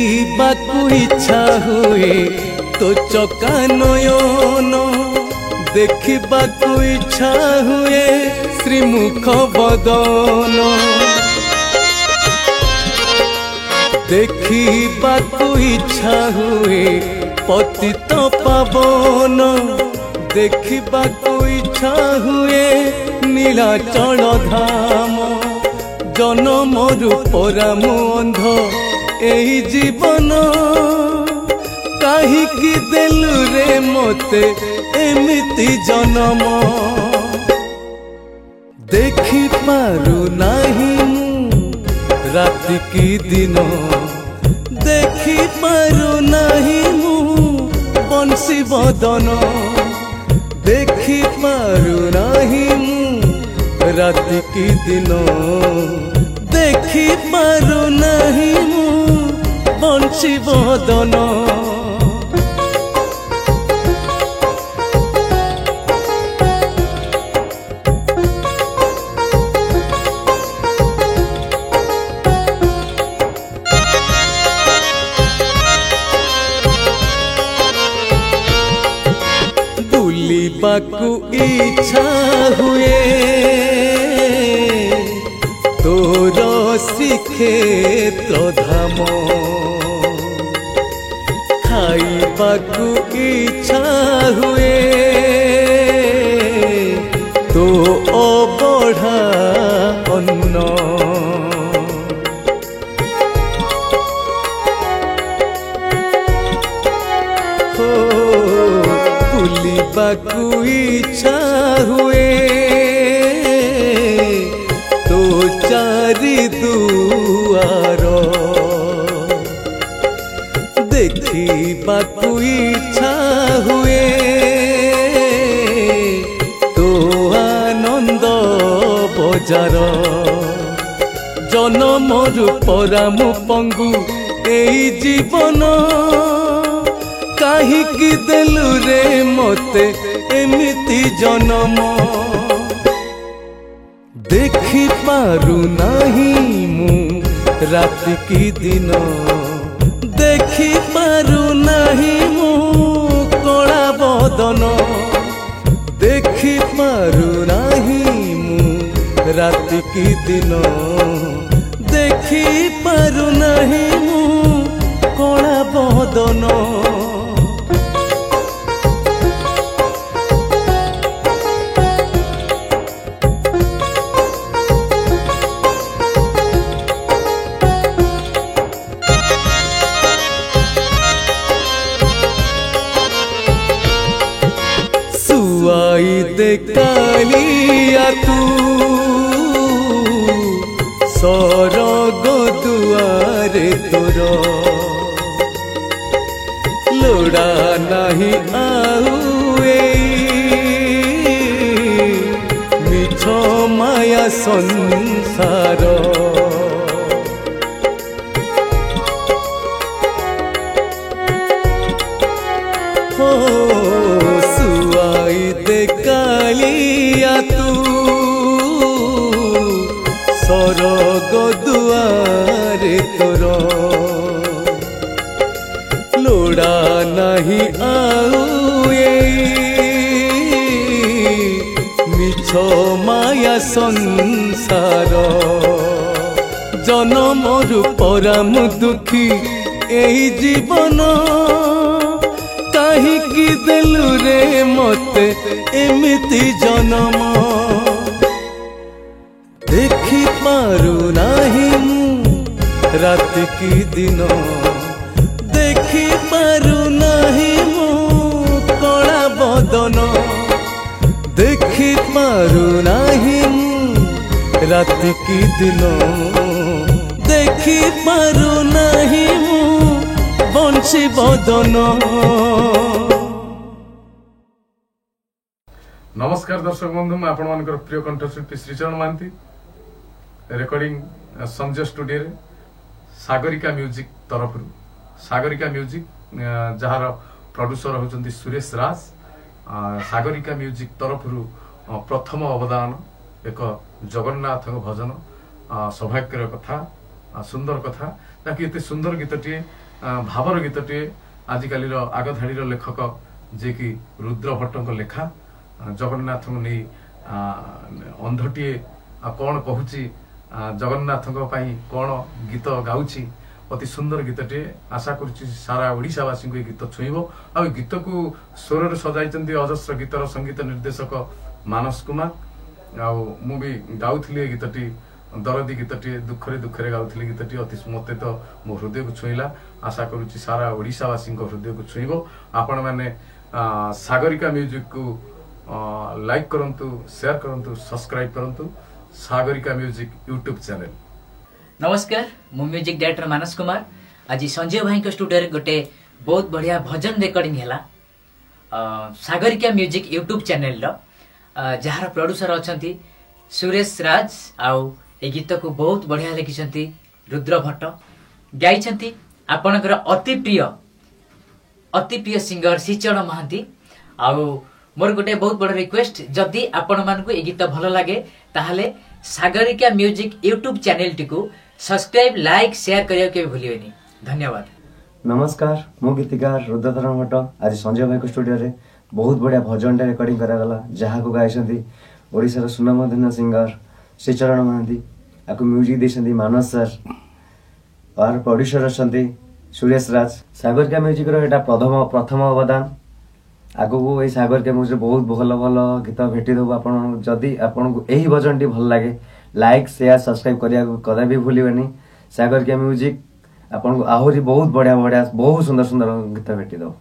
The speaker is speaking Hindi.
देखिबाकु इच्छा हुए तो चका नयन देखिबाकु इच्छा हुए श्रीमुख बदन देखिबाकु इच्छा हुए पतित पावन देखिबाकु इच्छा हुए नीलाचल धाम जनमरु पराम अंध एही जीवन काहिकी देलु रे मते एमिति जन्म देखि पारु नाही राति की दिन देखि पारु नाही बंशी बदन देखि पारु नाही राति की दिन देखि पारु नाही बंशी बदन बुलिबाकु इच्छा हुए तोर श्रीक्षेत्र धाम खाइबाकु इच्छा हुए तो अबढ़ा अन्न बुलिबाकु इच्छा हुए तो चारि दुआर देखिबाकु इच्छा हुए तो आनंद बजार जनमरु परामु पंगु एई जीवन काहिकी देलु रे मते एमिति जन्म देखि पारु नाही मु राति की दिन देखि पारु नाही मु कला बदन देखि पारु नाही मु राति की दिन देखि पारु नाही मु कला बदन दे कालिया तू सरग दुआरे तोर लोड़ा नहीं आउए मिछ माया संसार कालिया तू सरग दुआरे तोर लोड़ा नहीं आउए मिछ माया संसार जनमरु पराम दुखी एही जीवन काहिकी देलु रे मते एमिति जन्म देखि पारु नाही राति की दिन देखि पारु नाही कला बदन देखि पारु नाही राति की दिन देखि पारु नाही बंशी बदन। नमस्कार दर्शक बंधु मैं आपण मानकर प्रिय कंठशिल्पी श्रीचरण महांती रेकर्डिंग संजय स्टूडियो रे सागरिका म्यूजिक तरफ सागरिका म्यूजिक जार प्रोड्यूसर होचंती सुरेश राज सागरिका म्यूजिक तरफ प्रथम अवदान एक जगन्नाथ भजन सौभाग्यर कथा सुंदर कथा ताकि एते सुंदर गीतटी भावर गीतटे आजिकालीर आग धाड़ीर लेखक जे कि रुद्र भट्टଙ୍କ लेखा जगन्नाथ नहीं अंधटीए कौन कहूची जगन्नाथ कौन गीत गाउची अति सुंदर गीतटे आशा करुच्ची सारा ओडिशावासी को गीत छुईब आ गीत को स्वर सजाई अजस्र गीतर संगीत निर्देशक मानस कुमार आ मु भी गाउथली गीतटी दरदी गीतटी दुखरे दुखरे गाउथली गीतटी अति मते तो मो हृदय को छुईला आशा करुच्ची सारा ओडिशावासी हृदय को छुईब आपण माने सागरिका म्यूजिक को लाइक करंतु शेयर करंतु सब्सक्राइब करंतु सागरिका म्यूजिक यूट्यूब चैनल। नमस्कार मु म्यूजिक डायरेक्टर मानस कुमार आज संजय भाई को स्टूडियो रे गोटे बहुत बढ़िया भजन रिकॉर्डिंग हैला सागरिका म्यूजिक यूट्यूब चैनल रो जहार प्रोड्यूसर अछंती सुरेश राज आउ ए गीत को बहुत बढ़िया लिखिसंती रुद्र भट्ट गाइछंती आपनकर अति प्रिय सिंगर श्रीचरण महांती आउ मोर गोटे बहुत बड़ रिक्वेस्ट जदि आपण मानकु ए गीत भल लागे ताहले Sagarika music YouTube channel T को सब्सक्राइब लाइक शेयर करियो के भूलियोनी। धन्यवाद। नमस्कार मु गीतिकार रुद्रधर भट्ट आज संजय भाई को स्टूडियो रे बहुत बढ़िया भजन टे रिकॉर्डिंग करा गला जहा को गाइछंती ओडिसा रो सुनामधन्य सिंगर श्रीचरण महांती आकु म्यूजिक देछंती मानस सर और प्रोड्यूसर अछंती सुरेश राज सागरिका म्यूजिक रो एटा प्रथम अवदान आगो को ए सागरिका म्यूजिक बहुत भल भल गीत भेटी देबो आपण जदी आपण को एही भजन टी भल लागे लाइक शेयर सब्सक्राइब करिया कदा भी भूलिबेनी सागरिका म्यूजिक आपण को आहुरी बहुत बढ़िया बहुत सुंदर सुंदर गीत भेटी दो।